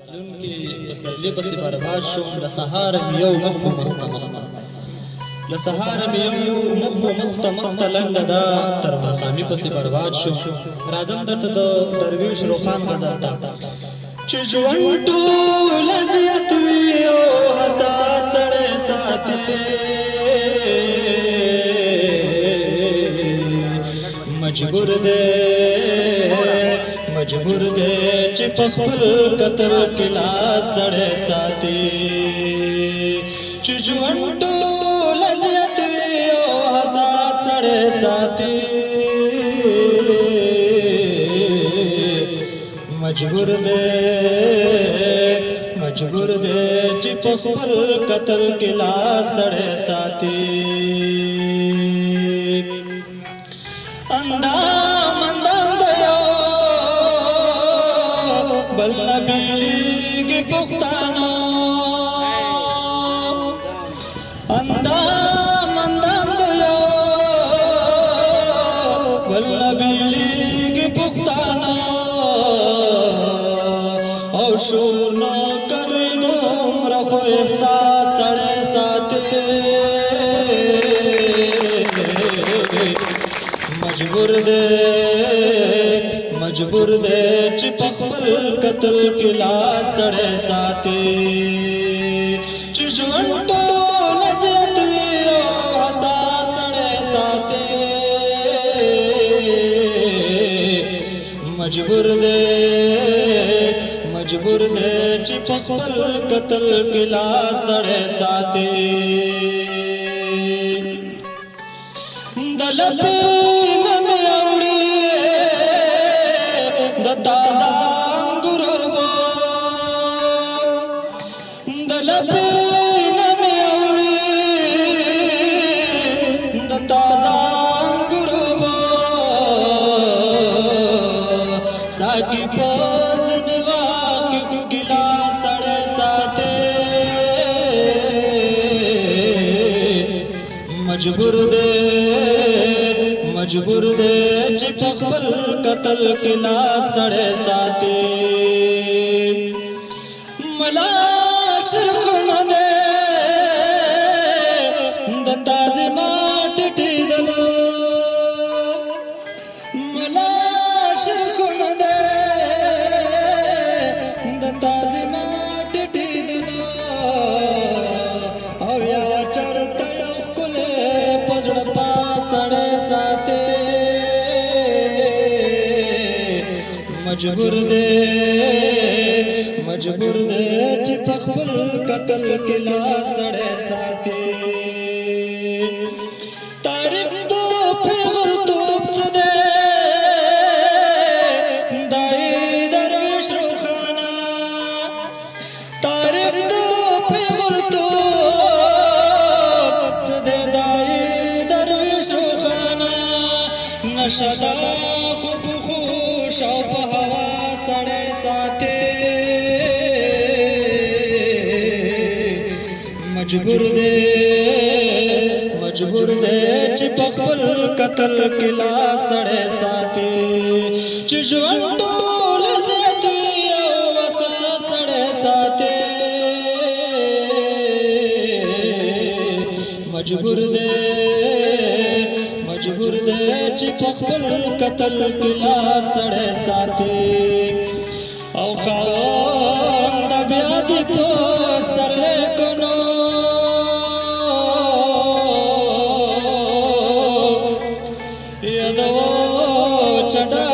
راتلونکي پسرلي پسې برباد شوم له سهاره مې یو مخ و مخ ته مخ له سهاره مې یو مخ و مخ ته مخ ته لنډه ده تر ماښامي پسې برباد شوم راځم درته د درویش روخان غزل ته چې ژوند ټوله زیات وي او حساس سړی ساتي مجبور دے چې په خپل قطر کې لاس سړی ساتي چې ژوند ټوله زیات وي او حساس سړی ساتي مجبور دے چې په خپل قطر کې لاس سړی ساتي بل نبیلیگی پختانا اندام دیا بل نبیلیگی پختانا او شور نو کری دوم رفو احساس سڑے ساتے مجبور دے چې په خپل قتل کې لاس سړی ساتي چې ژوند ټوله زیات وي او حساس سړی ساتي مجبور دے چې په خپل قتل کې لاس سړی ساتي د لپې साकी पोज़न वाक़ी को गिलास सड़े साथे मजबूर दे چې په خپل قتل کې لاس سړی ساتي ملا شرخونه دی د تازیما ټټېدلو ملا شرخونه دی د تازیما ټټېدلو او یا چرته یو ښکلی په زړه پاس سړی ساتي مجبور دے چې په خپل قتل کې لاس سړی ساتي تعریف تو پیغلتوب څه دی دای درویش روخانه تعریف تو پیغلتوب څه دی دای درویش روخانه نشه ده خو په خوش او په هوا سړی ساتي مجبور دے چې په خپل قتل کې لاس سړی ساتي چې ژوند ټوله زیات وي او حساس سړی ساتي مجبور دے چې په خپل قتل کې لاس سړی ساتي او خاوند بیا دې په سرلی کنو یادو چټه